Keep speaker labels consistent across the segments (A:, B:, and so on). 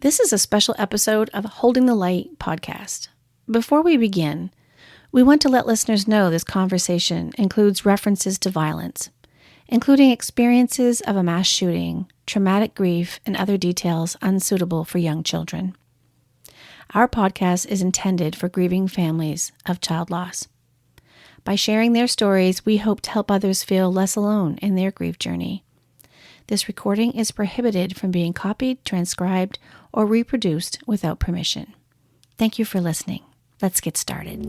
A: This is a special episode of Holding the Light podcast. Before we begin, we want to let listeners know this conversation includes references to violence, including experiences of a mass shooting, traumatic grief, and other details unsuitable for young children. Our podcast is intended for grieving families of child loss. By sharing their stories, we hope to help others feel less alone in their grief journey. This recording is prohibited from being copied, transcribed, or reproduced without permission. Thank you for listening. Let's get started.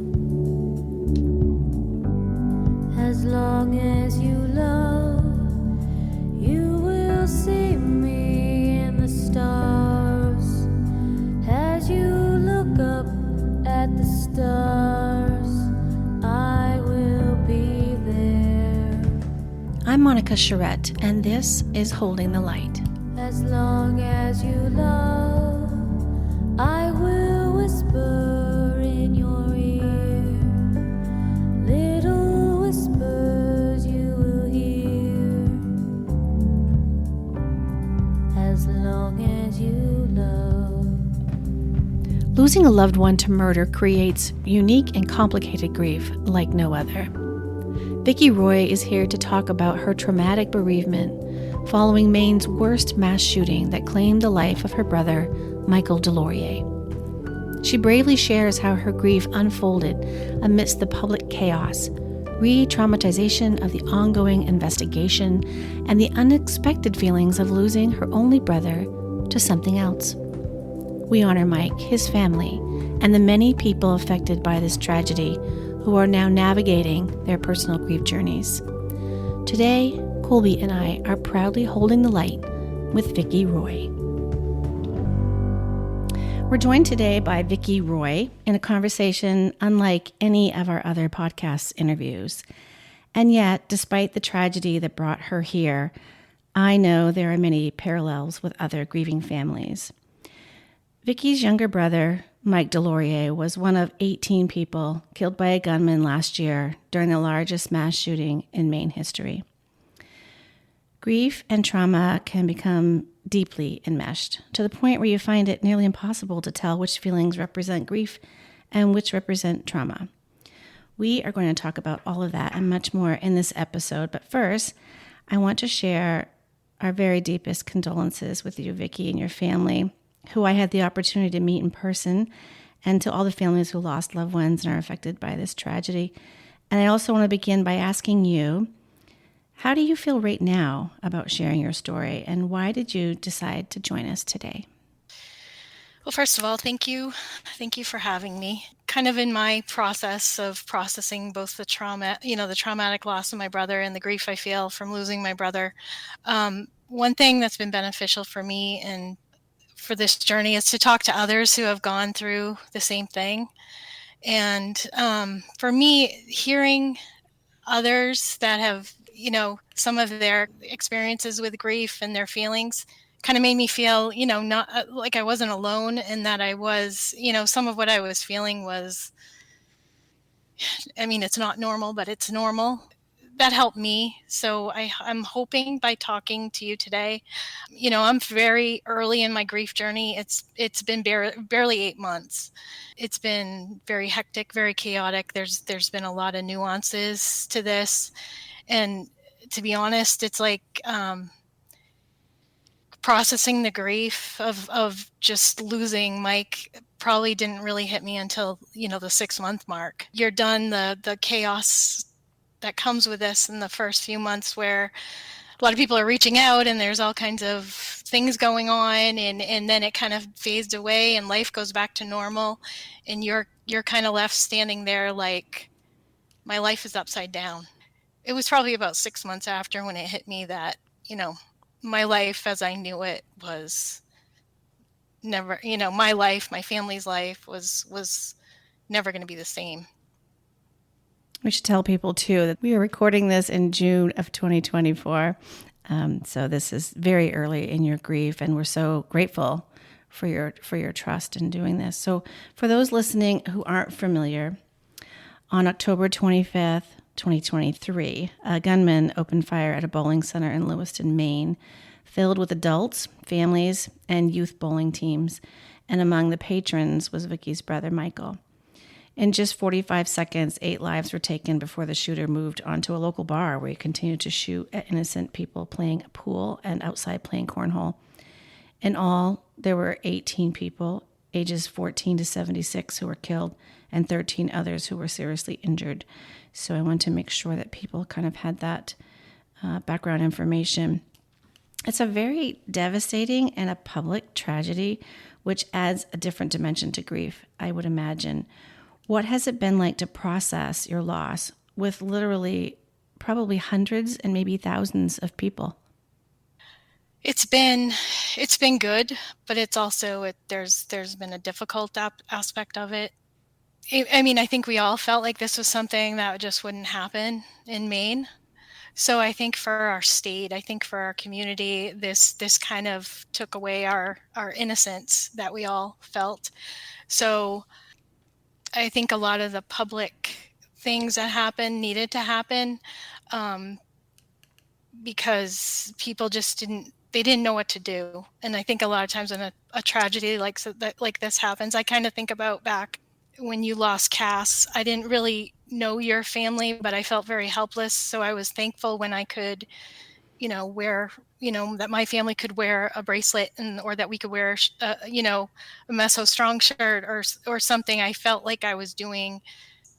B: As long as you love, you will see me in the stars. As you look up at the stars, I will be there.
A: I'm Monica Charette, and this is Holding the Light.
B: As long as you love, I will whisper in your ear. Little whispers you will hear. As long as you love.
A: Losing a loved one to murder creates unique and complicated grief like no other. Vicki Roy is here to talk about her traumatic bereavement following Maine's worst mass shooting that claimed the life of her brother, Michael Deslauriers. She bravely shares how her grief unfolded amidst the public chaos, re-traumatization of the ongoing investigation, and the unexpected feelings of losing her only brother to something else. We honor Mike, his family, and the many people affected by this tragedy who are now navigating their personal grief journeys. Today, Colby and I are proudly holding the light with Vicki Roy. We're joined today by Vicki Roy in a conversation unlike any of our other podcast interviews. And yet, despite the tragedy that brought her here, I know there are many parallels with other grieving families. Vicki's younger brother, Mike Deslauriers, was one of 18 people killed by a gunman last year during the largest mass shooting in Maine history. Grief and trauma can become deeply enmeshed to the point where you find it nearly impossible to tell which feelings represent grief and which represent trauma. We are going to talk about all of that and much more in this episode, but first, I want to share our very deepest condolences with you, Vicki, and your family, who I had the opportunity to meet in person, and to all the families who lost loved ones and are affected by this tragedy. And I also want to begin by asking you, how do you feel right now about sharing your story, and why did you decide to join us today?
C: Well, first of all, thank you. Thank you for having me. Kind of in my process of processing both the trauma, the traumatic loss of my brother and the grief I feel from losing my brother. One thing that's been beneficial for me and for this journey is to talk to others who have gone through the same thing. And for me, hearing others that have, some of their experiences with grief and their feelings kind of made me feel, not like I wasn't alone, and that I was, some of what I was feeling was, it's not normal, but it's normal. That helped me. So I'm hoping by talking to you today, I'm very early in my grief journey. It's been barely 8 months. It's been very hectic, very chaotic. There's been a lot of nuances to this. And to be honest, it's like processing the grief of just losing Mike probably didn't really hit me until, the 6-month mark. You're done the chaos that comes with this in the first few months, where a lot of people are reaching out and there's all kinds of things going on, and then it kind of fades away and life goes back to normal, and you're kind of left standing there like, my life is upside down. It was probably about 6 months after when it hit me that, my life as I knew it was never, my life, my family's life was never going to be the same.
A: We should tell people, too, that we are recording this in June of 2024. So this is very early in your grief, and we're so grateful for your trust in doing this. So for those listening who aren't familiar, on October 25th, 2023, a gunman opened fire at a bowling center in Lewiston, Maine, filled with adults, families, and youth bowling teams. And among the patrons was Vicki's brother, Michael. In just 45 seconds, 8 lives were taken before the shooter moved onto a local bar where he continued to shoot at innocent people playing a pool and outside playing cornhole. In all, there were 18 people, ages 14 to 76, who were killed, and 13 others who were seriously injured. So I want to make sure that people kind of had that background information. It's a very devastating and a public tragedy, which adds a different dimension to grief, I would imagine. What has it been like to process your loss with literally probably hundreds and maybe thousands of people?
C: It's been good, but it's also there's been a difficult aspect of it. I mean, I think we all felt like this was something that just wouldn't happen in Maine. So I think for our state, I think for our community, this kind of took away our innocence that we all felt. So I think a lot of the public things that happened needed to happen, um, because people just didn't know what to do. And I think a lot of times when a tragedy like this happens, I kind of think about back when you lost Cass. I didn't really know your family, but I felt very helpless. So I was thankful when I could, wear, that my family could wear a bracelet, or that we could wear, a Meso Strong shirt or something. I felt like I was doing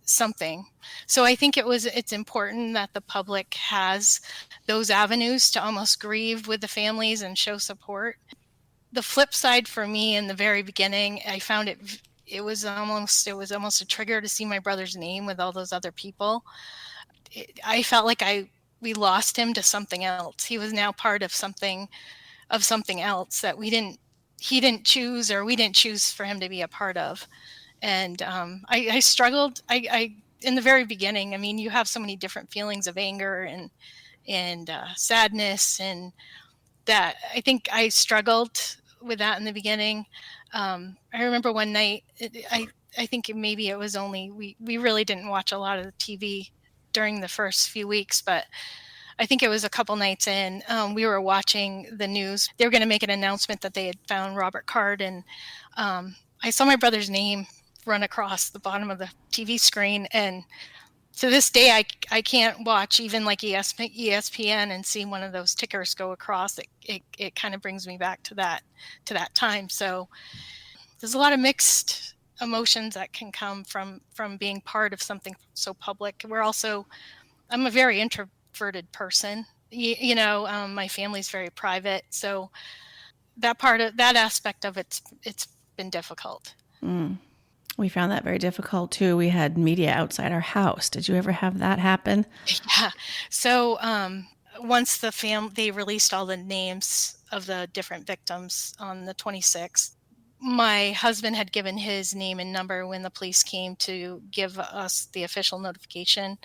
C: something. So I think it's important that the public has those avenues to almost grieve with the families and show support. The flip side for me in the very beginning, I found it was almost a trigger to see my brother's name with all those other people. I felt like we lost him to something else. He was now part of something else that he didn't choose, or we didn't choose for him to be a part of. And I struggled. I in the very beginning. I mean, you have so many different feelings of anger and sadness, and that I think I struggled with that in the beginning. I remember one night. I think maybe it was only we really didn't watch a lot of the TV during the first few weeks, but I think it was a couple nights in. We were watching the news. They were going to make an announcement that they had found Robert Card, and I saw my brother's name run across the bottom of the TV screen. And to this day, I can't watch even like ESPN and see one of those tickers go across. It kind of brings me back to that time. So there's a lot of mixed emotions that can come from being part of something so public. I'm a very introverted person. My family's very private, so that aspect of it's been difficult.
A: We found that very difficult too. We had media outside our house. Did you ever have that happen?
C: Yeah. So once they released all the names of the different victims on the 26th, my husband had given his name and number when the police came to give us the official notification.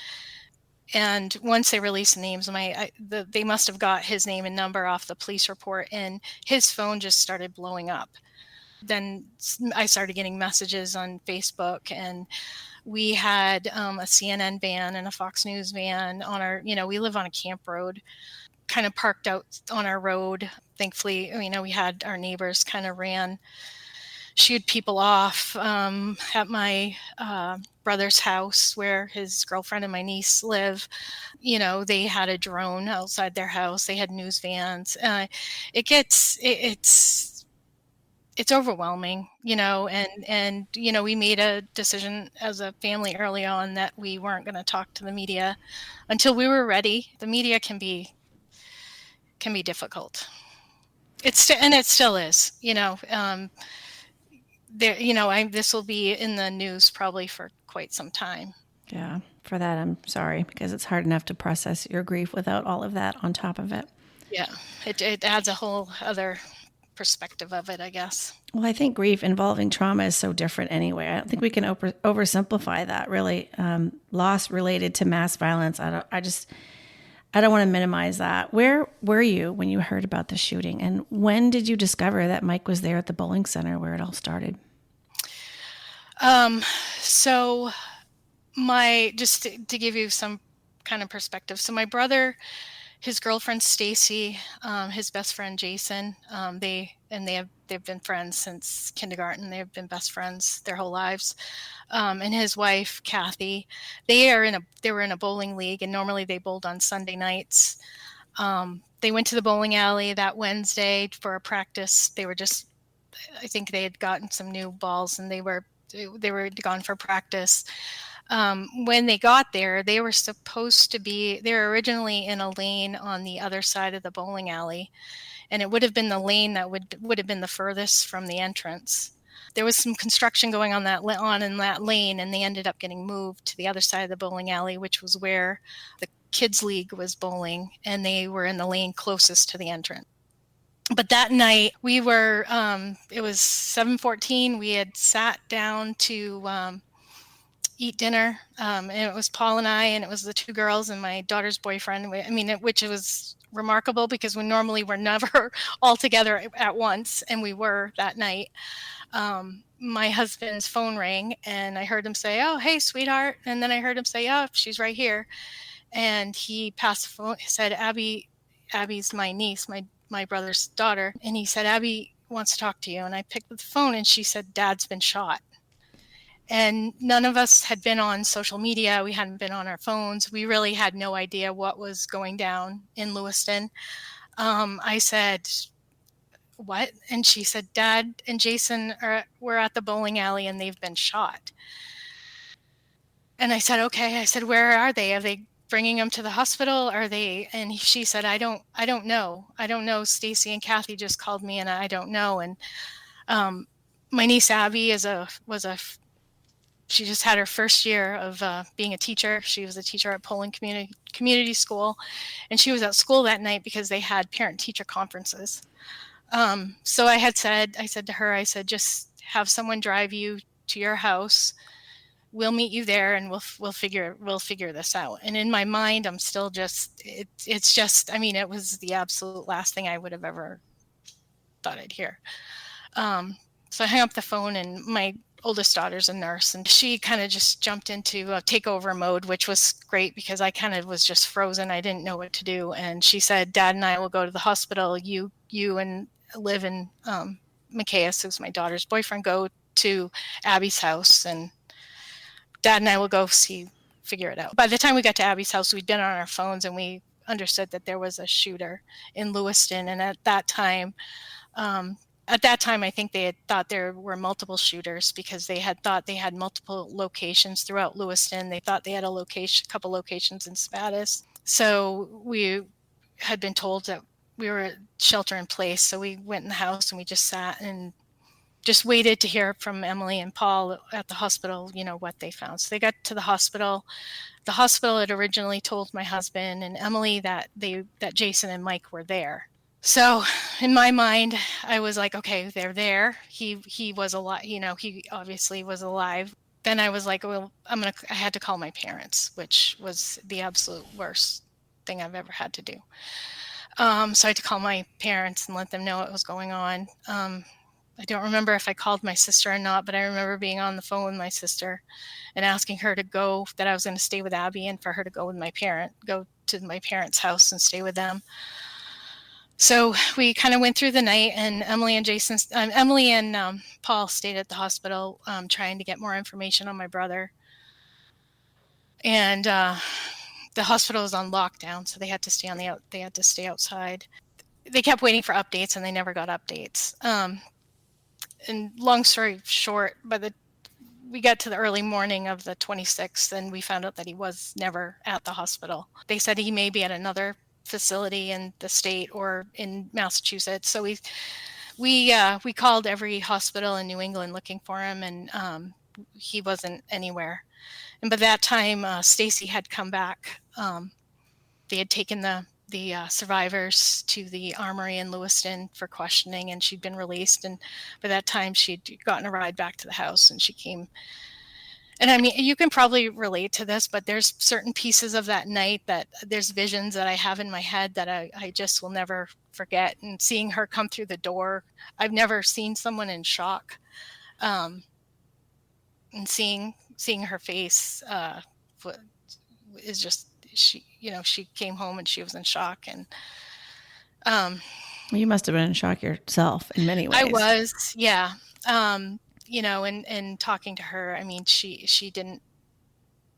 C: And once they released the names, they must have got his name and number off the police report, and his phone just started blowing up. Then I started getting messages on Facebook, and we had a CNN van and a Fox News van on our, we live on a camp road, kind of parked out on our road. Thankfully, we had our neighbors kind of shooed people off at my brother's house where his girlfriend and my niece live. They had a drone outside their house. They had news vans. It's overwhelming, and we made a decision as a family early on that we weren't going to talk to the media until we were ready. The media can be difficult. It still is, this will be in the news probably for quite some time.
A: Yeah, for that, I'm sorry, because it's hard enough to process your grief without all of that on top of it.
C: Yeah, it adds a whole other perspective of it, I guess.
A: Well, I think grief involving trauma is so different anyway. I don't think we can oversimplify that, really. Loss related to mass violence, I don't want to minimize that. Where were you when you heard about the shooting? And when did you discover that Mike was there at the bowling center where it all started?
C: So just to give you some kind of perspective. So my brother his girlfriend Stacy, his best friend Jason. They've been friends since kindergarten. They've been best friends their whole lives. And his wife Kathy. They were in a bowling league, and normally they bowled on Sunday nights. They went to the bowling alley that Wednesday for a practice. I think they had gotten some new balls, and they were gone for practice. When they got there, they were originally in a lane on the other side of the bowling alley, and it would have been the lane that would have been the furthest from the entrance. There was some construction going on in that lane, and they ended up getting moved to the other side of the bowling alley, which was where the kids league was bowling, and they were in the lane closest to the entrance. But that night it was 7:14. We had sat down to eat dinner, and it was Paul and I, and it was the two girls and my daughter's boyfriend. Which was remarkable because we're never all together at once, and we were that night. My husband's phone rang, and I heard him say, "Oh, hey, sweetheart," and then I heard him say, "Oh, she's right here," and he passed the phone. He said, "Abby's my niece, my brother's daughter," and he said, "Abby wants to talk to you." And I picked up the phone, and she said, "Dad's been shot." And none of us had been on social media. We hadn't been on our phones. We really had no idea what was going down in Lewiston. I said, "What?" And she said, "Dad and Jason were at the bowling alley, and they've been shot." And I said, "Okay." I said, "Where are they? Are they bringing them to the hospital? Are they?" And she said, I don't know. I don't know. Stacy and Kathy just called me, and I don't know." And my niece Abby she just had her first year of being a teacher. She was a teacher at Poland Community School, and she was at school that night because they had parent-teacher conferences. So I said to her, "Just have someone drive you to your house. We'll meet you there, and we'll figure this out." And in my mind, I'm still it's just, it was the absolute last thing I would have ever thought I'd hear. So I hung up the phone, and my oldest daughter's a nurse, and she kind of just jumped into a takeover mode, which was great because I kind of was just frozen. I didn't know what to do. And she said, "Dad and I will go to the hospital. You and Liv and Michaeus, who's my daughter's boyfriend, go to Abby's house, and Dad and I will go figure it out." By the time we got to Abby's house, we'd been on our phones, and we understood that there was a shooter in Lewiston. And at that time, I think they had thought there were multiple shooters because they had thought they had multiple locations throughout Lewiston. They thought they had a couple locations in Spadis. So we had been told that we were shelter in place. So we went in the house, and we just sat and just waited to hear from Emily and Paul at the hospital, what they found. So they got to the hospital. The hospital had originally told my husband and Emily that Jason and Mike were there. So in my mind, I was like, okay, they're there. He was alive. He obviously was alive. Then I was like, well, I had to call my parents, which was the absolute worst thing I've ever had to do. So I had to call my parents and let them know what was going on. I don't remember if I called my sister or not, but I remember being on the phone with my sister and asking her to go, that I was going to stay with Abby, and for her to go to my parents' house and stay with them. So we kind of went through the night, and Emily and Paul stayed at the hospital trying to get more information on my brother. And the hospital was on lockdown, so they had to stay outside. They kept waiting for updates, and they never got updates. And long story short, we got to the early morning of the 26th, and we found out that he was never at the hospital. They said he may be at another facility in the state or in Massachusetts. So we called every hospital in New England looking for him, and he wasn't anywhere. And by that time, Stacy had come back. They had taken the survivors to the armory in Lewiston for questioning, and she'd been released. And by that time, she'd gotten a ride back to the house, and she came. And you can probably relate to this, but there's certain pieces of that night that there's visions that I have in my head that I just will never forget. And seeing her come through the door, I've never seen someone in shock. And seeing her face is just, she came home and she was in shock. And
A: You must have been in shock yourself in many ways.
C: I was, yeah. And talking to her, I mean, she didn't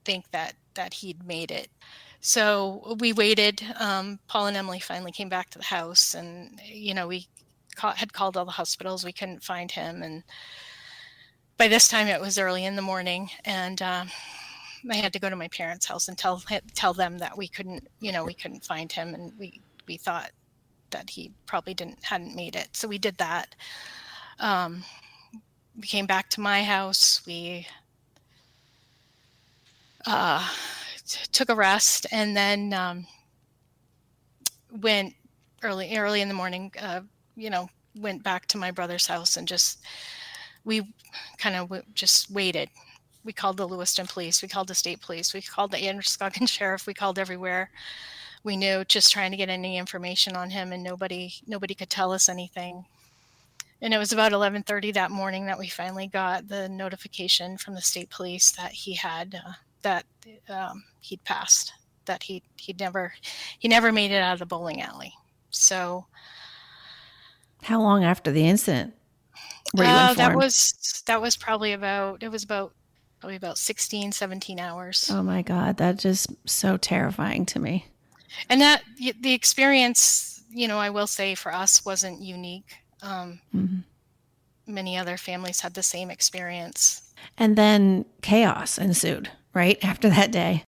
C: think that he'd made it. So we waited. Paul and Emily finally came back to the house, and we had called all the hospitals. We couldn't find him, and by this time it was early in the morning, and I had to go to my parents' house and tell them that we couldn't find him, and we thought that he probably hadn't made it. So we did that. We came back to my house. We took a rest, and then went early in the morning. Went back to my brother's house, and we kind of just waited. We called the Lewiston police. We called the state police. We called the Androscoggin sheriff. We called everywhere we knew, just trying to get any information on him, and nobody could tell us anything. And it was about 11:30 that morning that we finally got the notification from the state police that he'd passed, that he never made it out of the bowling alley. So
A: how long after the incident were you informed?
C: That was probably about 16, 17 hours.
A: Oh my God, that's just so terrifying to me.
C: And that the experience, I will say, for us wasn't unique. Many other families had the same experience.
A: And then chaos ensued, right after that day.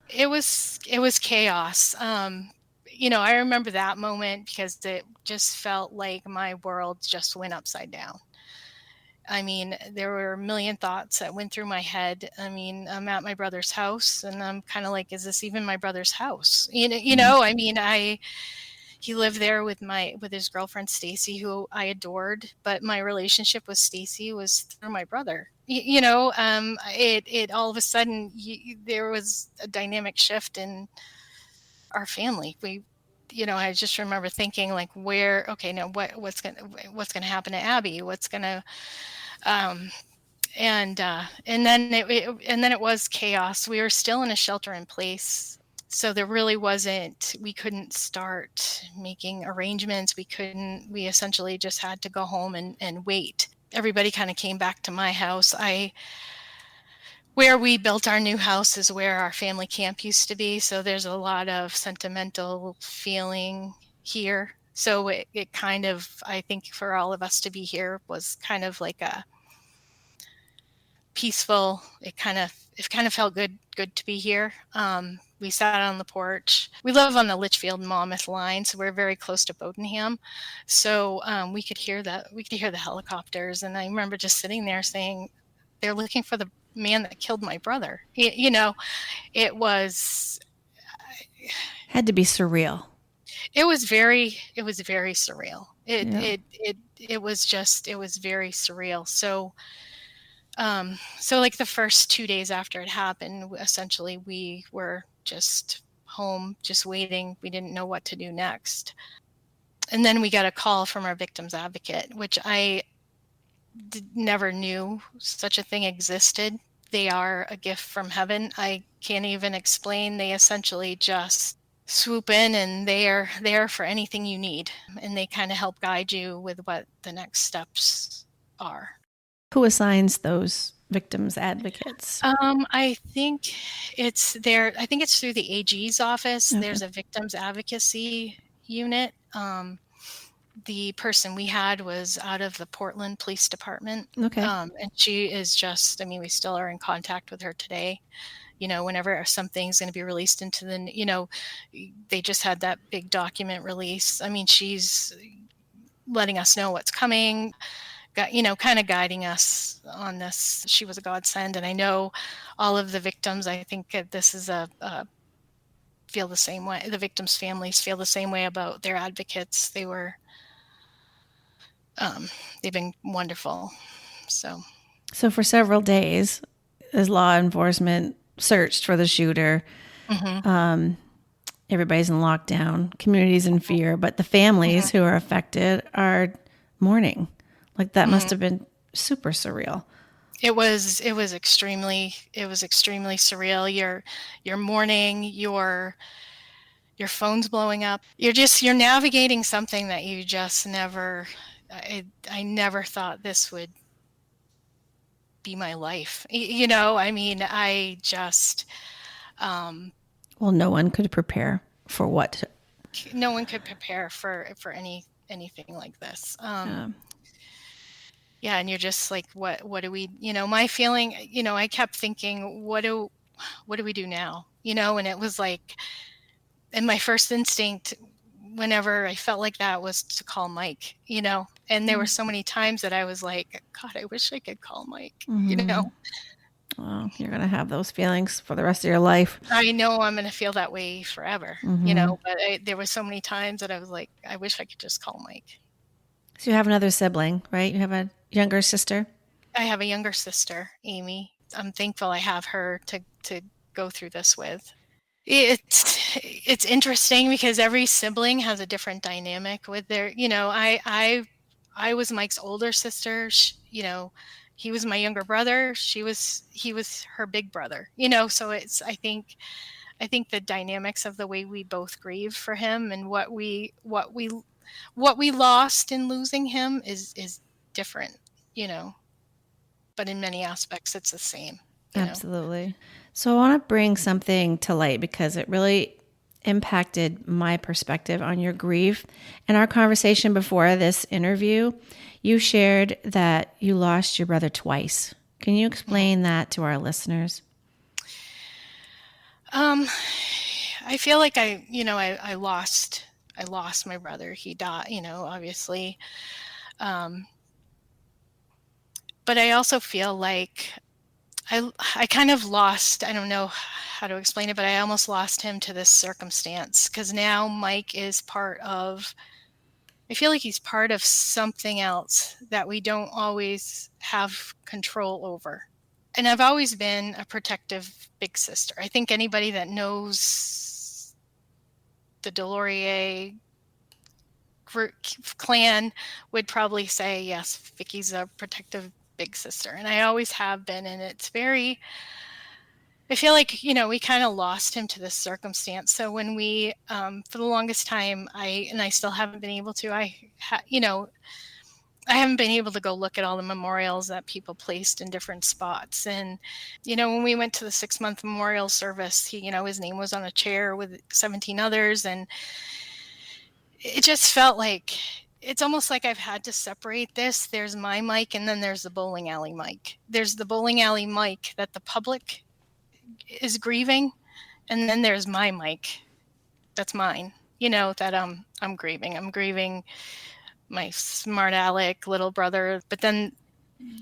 C: It was chaos. I remember that moment because it just felt like my world just went upside down. I mean, there were a million thoughts that went through my head. I mean, I'm at my brother's house, and I'm kind of like, is this even my brother's house? I mean, he lived there with his girlfriend Stacy, who I adored, but my relationship with Stacy was through my brother. It all of a sudden there was a dynamic shift in our family. I just remember thinking, like, what's gonna happen to Abby? What's gonna and then it was chaos. We were still in a shelter in place. So there really wasn't, we couldn't start making arrangements. We essentially just had to go home and wait. Everybody kind of came back to my house. Where we built our new house is where our family camp used to be. So there's a lot of sentimental feeling here. So it kind of, I think for all of us to be here was kind of like a peaceful, it kind of felt good to be here. We sat on the porch. We live on the Litchfield-Monmouth line, so we're very close to Bodenham. So we could hear the helicopters, and I remember just sitting there saying, "They're looking for the man that killed my brother." It was
A: had to be surreal.
C: It was very surreal. It was very surreal. So like the first 2 days after it happened, essentially we were just home, just waiting. We didn't know what to do next. And then we got a call from our victims advocate, which I never knew such a thing existed. They are a gift from heaven. I can't even explain. They essentially just swoop in, and they are there for anything you need. And they kind of help guide you with what the next steps are.
A: Who assigns those victims advocates?
C: I think it's through the AG's office.
A: Okay.
C: There's a victims advocacy unit. The person we had was out of the Portland Police Department.
A: Okay.
C: And she is just, we still are in contact with her today. Whenever something's going to be released into they just had that big document release. She's letting us know what's coming. Kind of guiding us on this. She was a godsend, and I know all of the victims, I think this is feel the same way. The victims' families feel the same way about their advocates. They've been wonderful. So
A: for several days, as law enforcement searched for the shooter, everybody's in lockdown, communities in fear, but the families who are affected are mourning. Like that must have been super surreal.
C: it was extremely surreal. You're mourning, your phone's blowing up. You're navigating something that you just never I never thought this would be my life. I mean, I just
A: Well, no one could prepare for what.
C: no one could prepare for anything like this. Yeah, and you're just like, what do we, my feeling, I kept thinking, what do we do now? And it was like, and my first instinct whenever I felt like that was to call Mike, and there were so many times that I was like, God, I wish I could call Mike,
A: Well, you're going to have those feelings for the rest of your life.
C: I know I'm going to feel that way forever, but there were so many times that I was like, I wish I could just call Mike.
A: So you have another sibling, right? You have a younger sister?
C: I have a younger sister, Amy. I'm thankful I have her to go through this with. It's interesting because every sibling has a different dynamic with their, I was Mike's older sister. He was my younger brother. He was her big brother. So I think the dynamics of the way we both grieve for him and what we lost in losing him is different, you know. But in many aspects it's the same.
A: Absolutely. So I want to bring something to light because it really impacted my perspective on your grief. In our conversation before this interview, you shared that you lost your brother twice. Can you explain that to our listeners?
C: I feel like I lost my brother. He died, obviously. But I also feel like I kind of lost, I don't know how to explain it, but I almost lost him to this circumstance because now Mike is I feel like he's part of something else that we don't always have control over. And I've always been a protective big sister. I think anybody that knows the Deslauriers clan would probably say, yes, Vicky's a protective big sister. And I always have been. And I feel like, we kind of lost him to this circumstance. So when for the longest time, I still haven't been able to, I haven't been able to go look at all the memorials that people placed in different spots. And, when we went to the 6-month memorial service, his name was on a chair with 17 others. And it just felt like it's almost like I've had to separate this. There's my Mike, and then there's the bowling alley Mike. There's the bowling alley Mike that the public is grieving, and then there's my Mike. That's mine. That I'm grieving. I'm grieving my smart aleck little brother, but then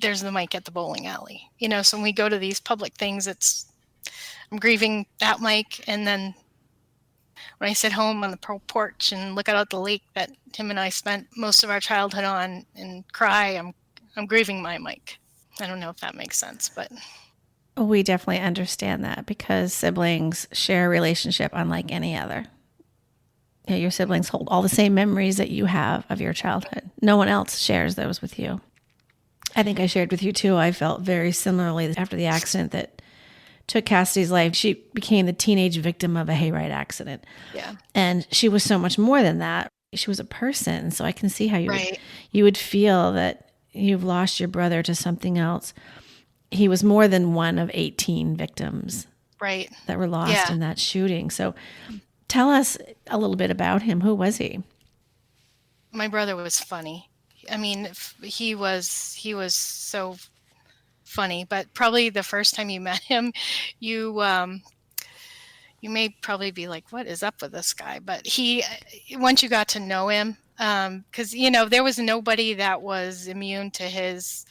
C: there's the Mike at the bowling alley. So when we go to these public things, I'm grieving that Mike, and then when I sit home on the porch and look out at the lake that him and I spent most of our childhood on and cry, I'm grieving my Mike. I don't know if that makes sense, but
A: We definitely understand that because siblings share a relationship unlike any other. Your siblings hold all the same memories that you have of your childhood. No one else shares those with you. I think I shared with you too. I felt very similarly after the accident that took Cassidy's life. She became the teenage victim of a hayride accident.
C: yeah.
A: And she was so much more than that. She was a person. So I can see how
C: Right.
A: you would feel that you've lost your brother to something else. He was more than one of 18 victims
C: Right.
A: that were lost
C: Yeah.
A: in that shooting. So tell us a little bit about him. Who was he?
C: My brother was funny. I mean, he was so funny, but probably the first time you met him, you you may probably be like, what is up with this guy? But once you got to know him, because there was nobody that was immune to his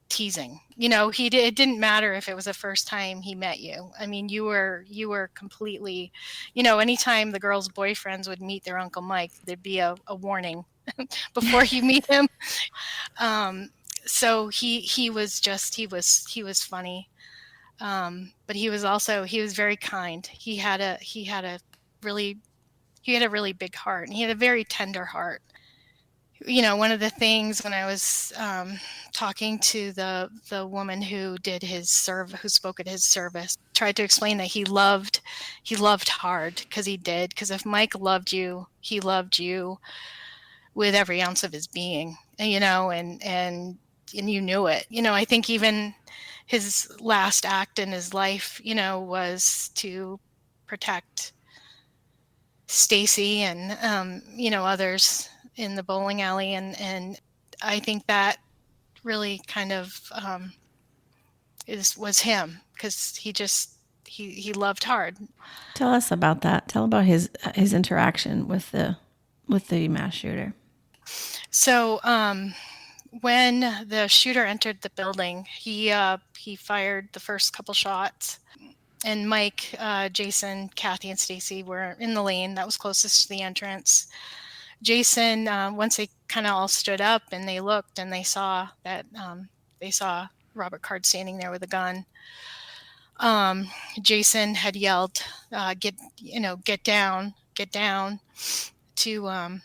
C: teasing. It didn't matter if it was the first time he met you. I mean, you were completely, anytime the girls' boyfriends would meet their Uncle Mike, there'd be a warning before you meet him. So he was funny. But he was very kind. He had a really big heart, and he had a very tender heart. One of the things when I was talking to the woman who did who spoke at his service, tried to explain that he loved hard, because he did. Because if Mike loved you, he loved you with every ounce of his being, and you knew it. I think even his last act in his life, was to protect Stacy and others in the bowling alley, and I think that really kind of was him, because he loved hard.
A: Tell us about that. Tell about his interaction with the mass shooter.
C: So when the shooter entered the building, he fired the first couple shots, and Mike, Jason, Kathy, and Stacy were in the lane that was closest to the entrance. Jason, once they kind of all stood up and they looked and they saw Robert Card standing there with a gun. Jason had yelled, get down," to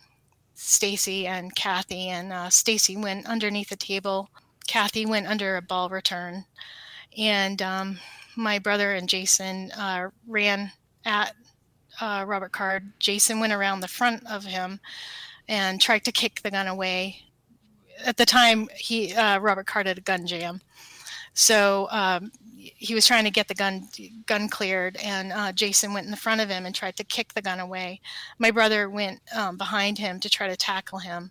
C: Stacy and Kathy, and Stacy went underneath a table. Kathy went under a ball return, and my brother and Jason ran at Robert Card. Jason went around the front of him and tried to kick the gun away. At the time, Robert Card had a gun jam, so he was trying to get the gun cleared, and Jason went in the front of him and tried to kick the gun away. My brother went behind him to try to tackle him.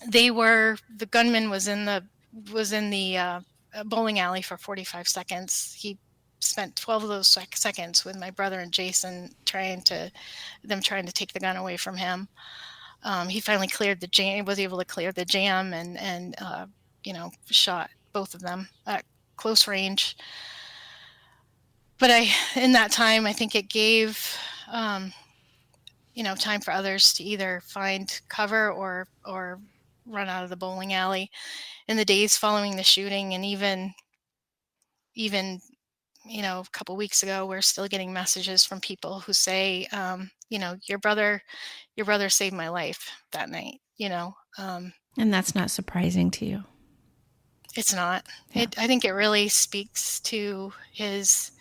C: The gunman was in the bowling alley for 45 seconds. He spent 12 of those seconds with my brother and Jason trying to take the gun away from him. He finally was able to clear the jam, and shot both of them at close range. But in that time, I think it gave time for others to either find cover or run out of the bowling alley. In the days following the shooting, and even a couple weeks ago, we're still getting messages from people who say, your brother saved my life that night.
A: And that's not surprising to you.
C: It's not.
A: Yeah.
C: I think it really speaks to his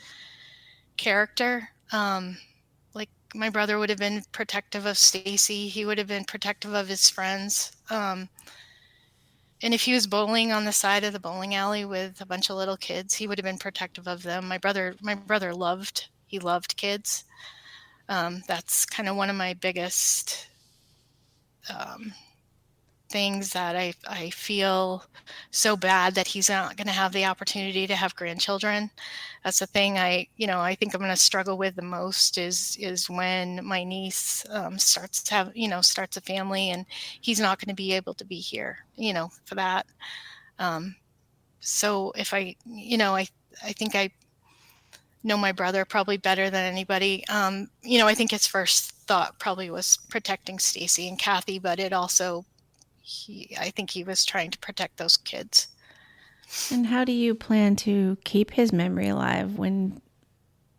C: character. Like, my brother would have been protective of Stacy. He would have been protective of his friends. And if he was bowling on the side of the bowling alley with a bunch of little kids, he would have been protective of them. My brother loved kids. That's kind of one of my biggest things, that I feel so bad that he's not going to have the opportunity to have grandchildren. That's the thing I think I'm going to struggle with the most, is when my niece starts a family, and he's not going to be able to be here, for that. So if I think I know my brother probably better than anybody. I think his first thought probably was protecting Stacy and Kathy, but it also, I think he was trying to protect those kids.
A: And how do you plan to keep his memory alive when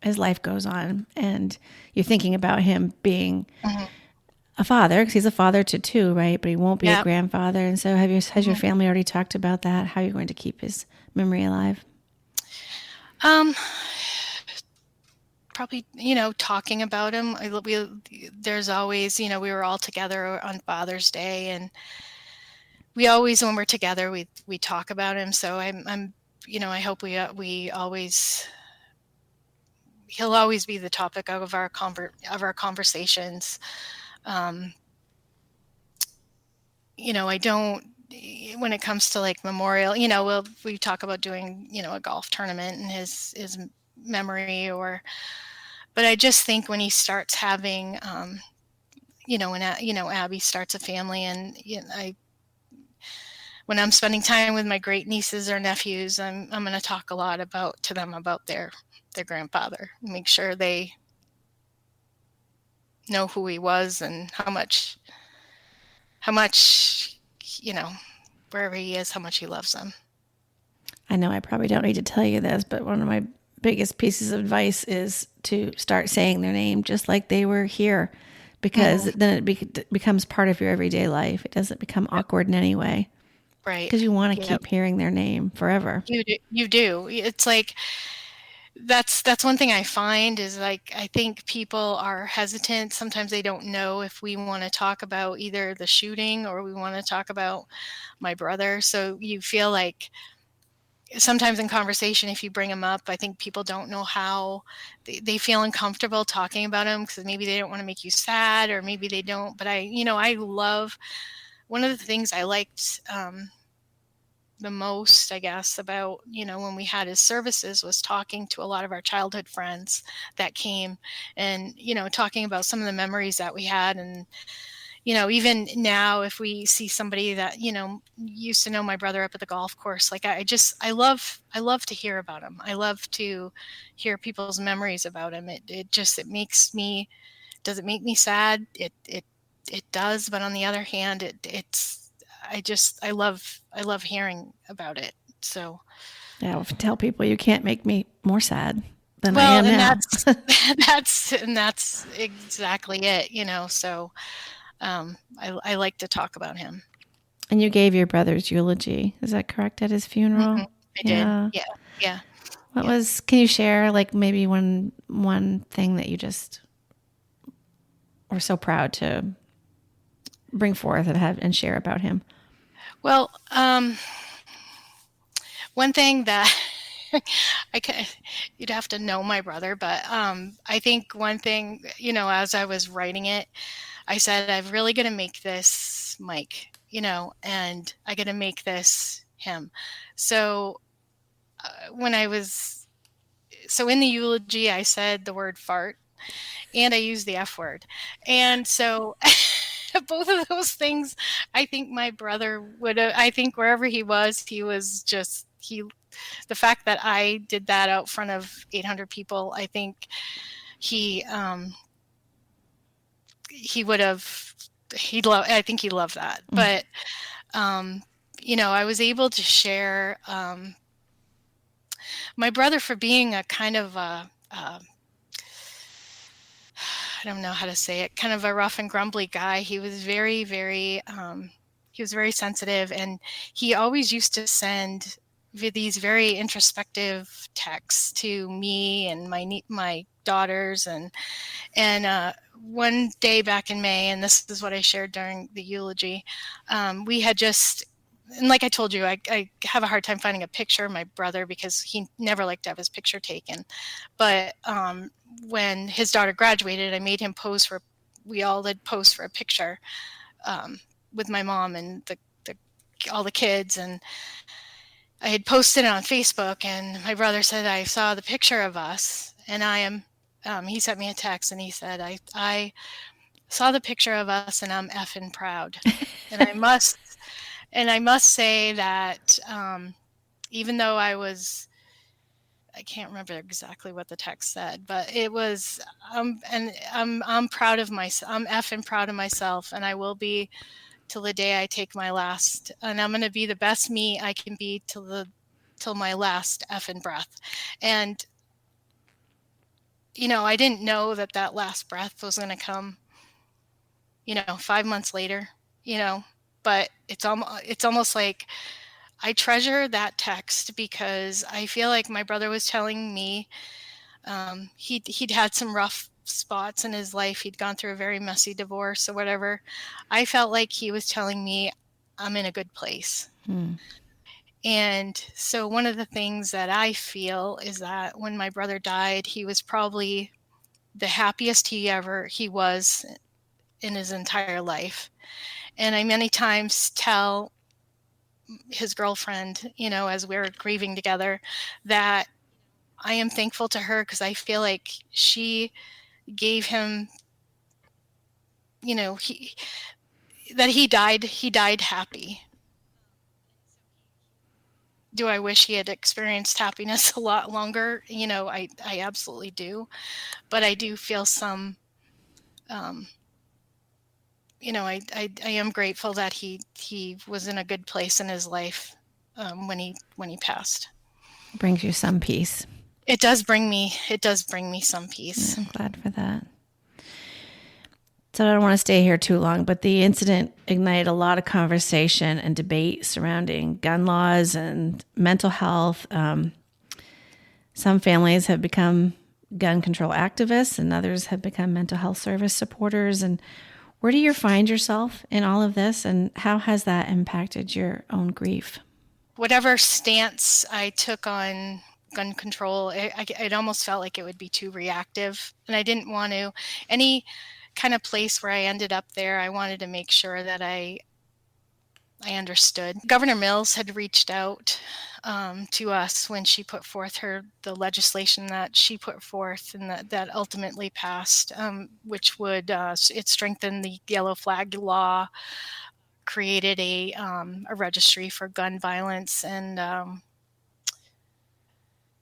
A: his life goes on and you're thinking about him being a father? Because he's a father to two, right? But he won't be a grandfather. And so has your family already talked about that? How are you going to keep his memory alive?
C: Probably, talking about him. There's always, we were all together on Father's Day, and we always, when we're together, we talk about him. So I'm I hope we always, he'll always be the topic of our conversations. I don't, when it comes to like memorial, we talk about doing, a golf tournament in his memory, but I just think when he starts having, when Abby starts a family, and when I'm spending time with my great nieces or nephews, I'm going to talk a lot to them about their grandfather, make sure they know who he was and how much, wherever he is, how much he loves them.
A: I know I probably don't need to tell you this, but one of my biggest pieces of advice is to start saying their name just like they were here. because then it becomes part of your everyday life. It doesn't become awkward in any way
C: Right.
A: because you want to
C: Yep.
A: keep hearing their name forever.
C: You do. You do. It's like that's one thing I find is like I think people are hesitant. Sometimes they don't know if we want to talk about either the shooting or we want to talk about my brother. So you feel like sometimes in conversation, if you bring them up, I think people don't know how they feel uncomfortable talking about him because maybe they don't want to make you sad or maybe they don't. But I love one of the things I liked the most, I guess, about, when we had his services was talking to a lot of our childhood friends that came and, talking about some of the memories that we had. And, even now, if we see somebody that, used to know my brother up at the golf course, like I love to hear about him. I love to hear people's memories about him. It makes me, does it make me sad? It does. But on the other hand, I love hearing about it. So,
A: Yeah, I often tell people you can't make me more sad than I
C: well,
A: am
C: and
A: now.
C: that's exactly it, so, I like to talk about him.
A: And you gave your brother's eulogy. Is that correct at his funeral?
C: Mhm. I did.
A: Yeah.
C: Yeah. Yeah.
A: What
C: Yeah.
A: was, can you share like maybe one thing that you just were so proud to bring forth and share about him?
C: Well, one thing that I can, you'd have to know my brother, but, I think one thing, as I was writing it, I said, "I'm really gonna make this Mike, and I gotta make this him." So, when I was so in the eulogy, I said the word fart, and I used the F word. And so both of those things, I think my brother I think wherever he was just, the fact that I did that out front of 800 people, I think he, he would have, I think he loved that. But, um, I was able to share, my brother for being a kind of I don't know how to say it, kind of a rough and grumbly guy. He was very, very, he was very sensitive, and he always used to send these very introspective texts to me and my daughters, and one day back in May, and this is what I shared during the eulogy, we had just. And like I told you, I have a hard time finding a picture of my brother because he never liked to have his picture taken. But when his daughter graduated, I made him pose for. We all did pose for a picture um, with my mom and all the kids, and I had posted it on Facebook. And my brother said, "I saw the picture of us, and I am." He sent me a text, and he said, "I saw the picture of us, and I'm effing proud." And I must say that even though I can't remember exactly what the text said, but it was, and I'm proud of myself. I'm effing proud of myself, and I will be till the day I take my last. And I'm going to be the best me I can be till my last effing breath. And I didn't know that last breath was going to come. 5 months later. You know, but it's almost like I treasure that text because I feel like my brother was telling me he'd had some rough spots in his life. He'd gone through a very messy divorce or whatever. I felt like he was telling me I'm in a good place. And so one of the things that I feel is that when my brother died, he was probably the happiest he was in his entire life. And I many times tell his girlfriend, as we're grieving together, that I am thankful to her because I feel like she gave him, he that he died happy. Do I wish he had experienced happiness a lot longer? I absolutely do, but I do feel some, um, I am grateful that he was in a good place in his life when he passed.
A: Brings you some peace.
C: It does bring me some
A: Yeah,
C: peace.
A: I'm glad for that. So I don't want to stay here too long, but the incident ignited a lot of conversation and debate surrounding gun laws and mental health. Some families have become gun control activists and others have become mental health service supporters. And where do you find yourself in all of this, and how has that impacted your own grief?
C: Whatever stance I took on gun control, it almost felt like it would be too reactive. And I didn't want to, any kind of place where I ended up there, I wanted to make sure that I understood. Governor Mills had reached out to us when she put forth the legislation that she put forth and that ultimately passed, which would it strengthened the yellow flag law, created a registry for gun violence, and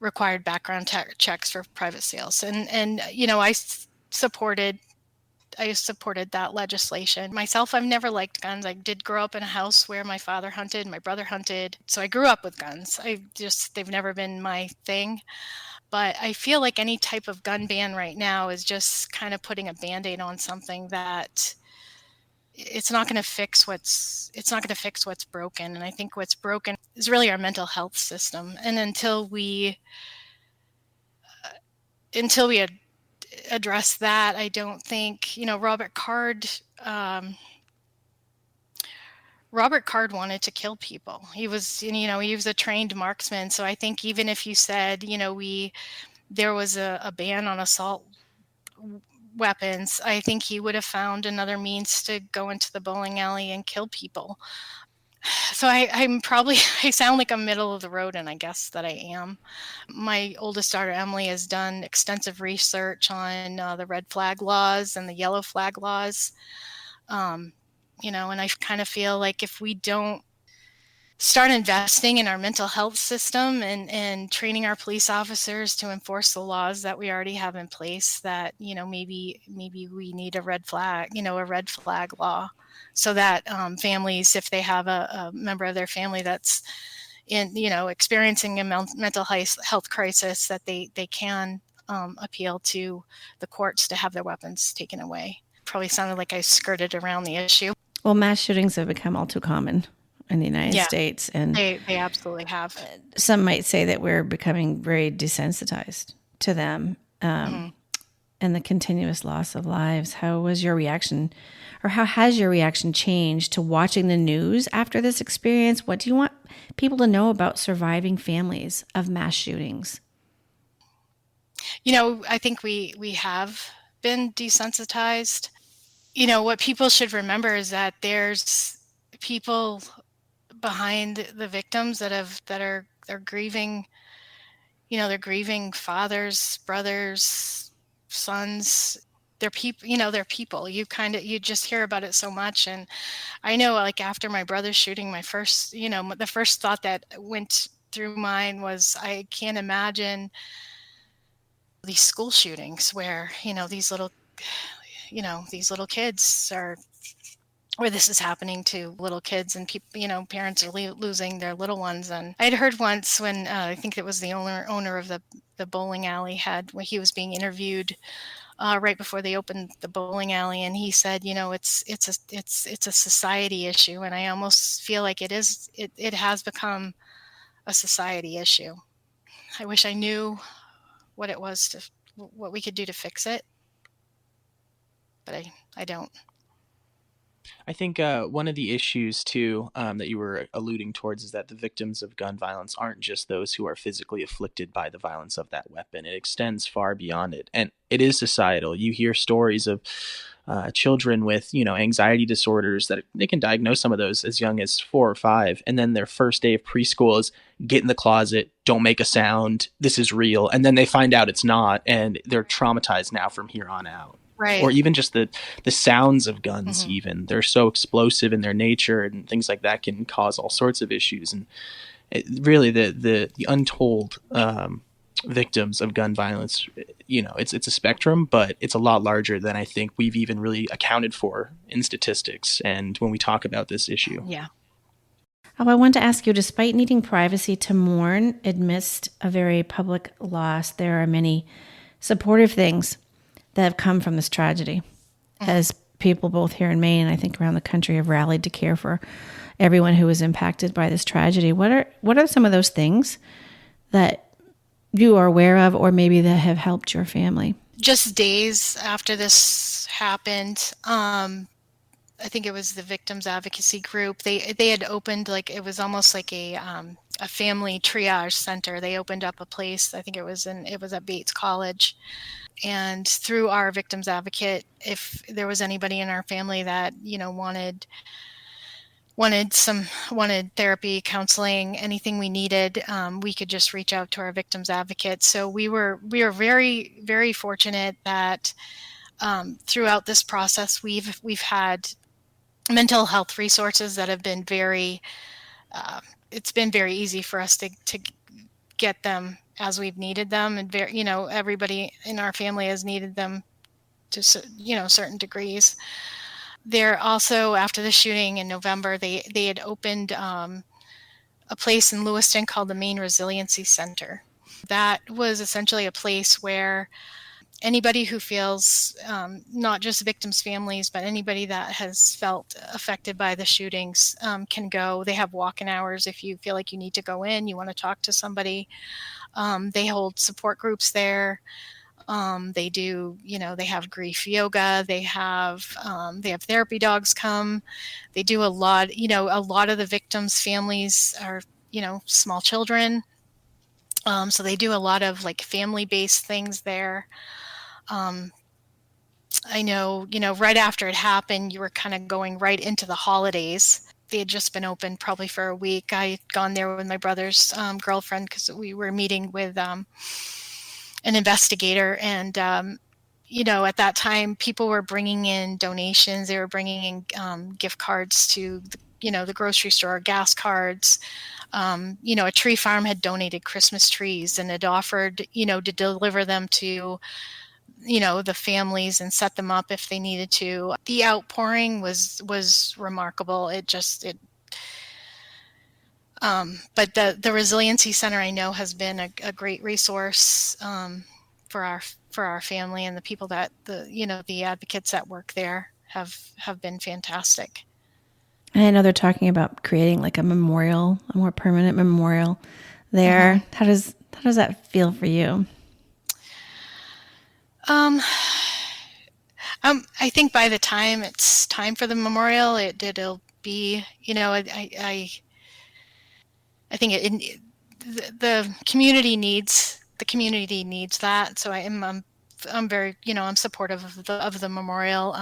C: required background checks for private sales. And I supported that legislation. Myself, I've never liked guns. I did grow up in a house where my father hunted, my brother hunted. So I grew up with guns. They've never been my thing. But I feel like any type of gun ban right now is just kind of putting a Band-Aid on something that it's not going to fix what's broken. And I think what's broken is really our mental health system. And until we address that, I don't think, Robert Card wanted to kill people. He was a trained marksman. So I think even if you said, there was a ban on assault weapons, I think he would have found another means to go into the bowling alley and kill people. So I'm probably, I sound like I'm middle of the road, and I guess that I am. My oldest daughter, Emily, has done extensive research on the red flag laws and the yellow flag laws. And I kind of feel like if we don't start investing in our mental health system and training our police officers to enforce the laws that we already have in place, that, maybe we need a red flag law, so that families, if they have a member of their family that's experiencing a mental health crisis, that they can appeal to the courts to have their weapons taken away. Probably sounded like I skirted around the issue.
A: Well, mass shootings have become all too common in the United States, and
C: they absolutely have.
A: Some might say that we're becoming very desensitized to them, and the continuous loss of lives. How was your reaction, or how has your reaction changed to watching the news after this experience? What do you want people to know about surviving families of mass shootings?
C: I think we have been desensitized. What people should remember is that there's people behind the victims that are grieving. They're grieving fathers, brothers, sons. They're people. They're people. You just hear about it so much. And I know, like, after my brother's shooting, the first thought that went through mine was, I can't imagine these school shootings where these little kids are, where this is happening to little kids, and people, parents are losing their little ones. And I had heard once when I think it was the owner of the bowling alley, when he was being interviewed right before they opened the bowling alley, and he said, it's a society issue. And I almost feel like it has become a society issue. I wish I knew what it was, what we could do to fix it, but I don't.
D: I think one of the issues, too, that you were alluding towards is that the victims of gun violence aren't just those who are physically afflicted by the violence of that weapon. It extends far beyond it. And it is societal. You hear stories of children with, anxiety disorders that they can diagnose some of those as young as 4 or 5. And then their first day of preschool is get in the closet, don't make a sound, this is real. And then they find out it's not, and they're traumatized now from here on out.
C: Right.
D: Or even just the sounds of guns, even. They're so explosive in their nature, and things like that can cause all sorts of issues. And really, the untold victims of gun violence, it's a spectrum, but it's a lot larger than I think we've even really accounted for in statistics and when we talk about this issue.
C: Yeah.
A: I want to ask you, despite needing privacy to mourn amidst a very public loss, there are many supportive things that have come from this tragedy. As people both here in Maine, I think around the country, have rallied to care for everyone who was impacted by this tragedy. What are some of those things that you are aware of, or maybe that have helped your family?
C: Just days after this happened, I think it was the victims advocacy group. They had opened, like, it was almost like a family triage center. They opened up a place. I think it was at Bates College. And through our victims advocate, if there was anybody in our family that, wanted therapy, counseling, anything we needed, we could just reach out to our victims advocate. So we were very, very fortunate that throughout this process, we've had mental health resources that have been it's been very easy for us to get them as we've needed them, and everybody in our family has needed them to certain degrees. They're also, after the shooting in November, they had opened a place in Lewiston called the Maine Resiliency Center. That was essentially a place where anybody who feels, not just victims' families, but anybody that has felt affected by the shootings can go. They have walk-in hours if you feel like you need to go in, you want to talk to somebody. They hold support groups there. They do, they have grief yoga. They have therapy dogs come. They do a lot of the victims' families are, small children. So they do a lot of like family-based things there. I know, right after it happened, you were kind of going right into the holidays. They had just been open probably for a week. I had gone there with my brother's girlfriend because we were meeting with an investigator. And, at that time, people were bringing in donations. They were bringing in gift cards to, the grocery store, gas cards. A tree farm had donated Christmas trees and had offered, to deliver them to the families and set them up if they needed to. The outpouring was remarkable. But the Resiliency Center, I know, has been a great resource for our family, and the people that the advocates that work there have been fantastic.
A: And I know they're talking about creating like a memorial, a more permanent memorial there. Mm-hmm. How does that feel for you?
C: I think by the time it's time for the memorial, it'll be, I think the community needs that. So I'm very, I'm supportive of the memorial.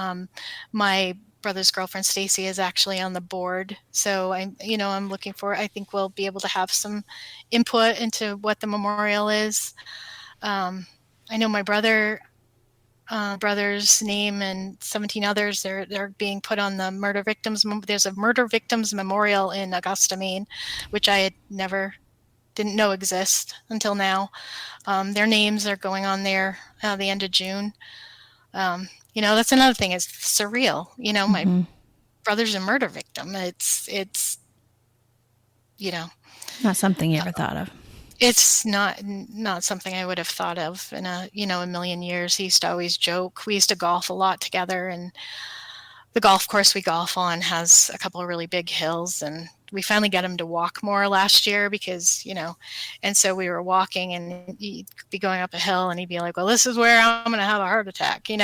C: My brother's girlfriend Stacy is actually on the board, so I'm looking for. I think we'll be able to have some input into what the memorial is. I know my brother's name and 17 others, they're being put on the murder victims. There's a murder victims memorial in Augusta, Maine, which I didn't know exist until now. Their names are going on there the end of June. That's another thing. It's surreal. My brother's a murder victim. It's
A: not something you ever thought of.
C: It's not something I would have thought of in a million years. He used to always joke. We used to golf a lot together, and the golf course we golf on has a couple of really big hills, and we finally got him to walk more last year because, and so we were walking, and he'd be going up a hill and he'd be like, well, this is where I'm going to have a heart attack, and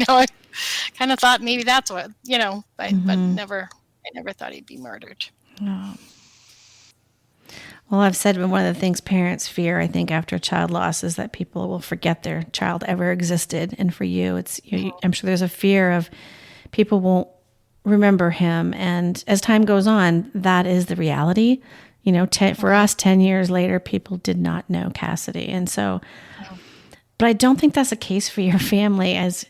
C: I kind of thought maybe that's what, but I never thought he'd be murdered.
A: Oh. Well, I've said one of the things parents fear, I think, after a child loss is that people will forget their child ever existed. And for you, I'm sure there's a fear of people won't remember him. And as time goes on, that is the reality. For us, 10 years later, people did not know Cassidy. And so, but I don't think that's the case for your family as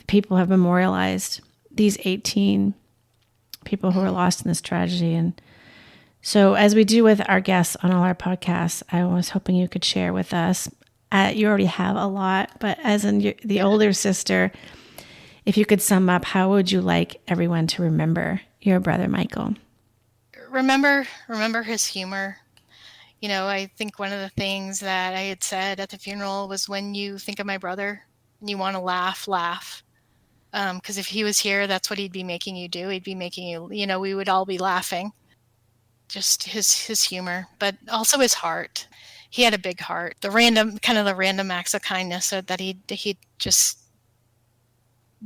A: people have memorialized these 18 people who were lost in this tragedy. And so as we do with our guests on all our podcasts, I was hoping you could share with us, you already have a lot, but as the older sister, if you could sum up, how would you like everyone to remember your brother, Michael?
C: Remember his humor. I think one of the things that I had said at the funeral was, when you think of my brother and you want to laugh, laugh. Because if he was here, that's what he'd be making you do. He'd be making you, we would all be laughing. Just his humor, but also his heart. He had a big heart. The random acts of kindness that he just,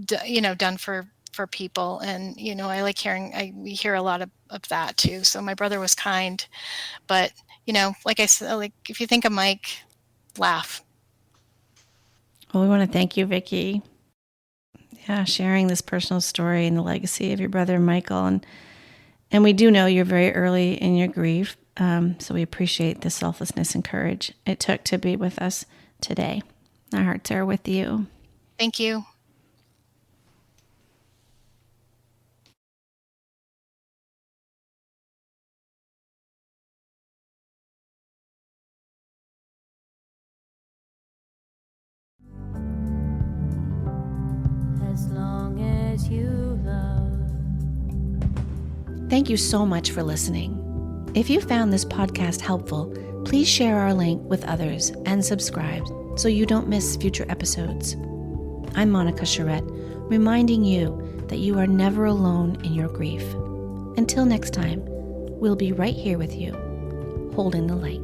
C: done for people. And, I like we hear a lot of that too. So my brother was kind, but, like I said, like, if you think of Mike, laugh.
A: Well, we want to thank you, Vicki. Yeah, sharing this personal story and the legacy of your brother, Michael. And we do know you're very early in your grief, so we appreciate the selflessness and courage it took to be with us today. Our hearts are with you.
C: Thank you.
B: As long as you love.
A: Thank you so much for listening. If you found this podcast helpful, please share our link with others and subscribe so you don't miss future episodes. I'm Monica Charette, reminding you that you are never alone in your grief. Until next time, we'll be right here with you, holding the light.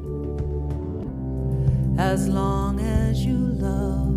E: As long as you love.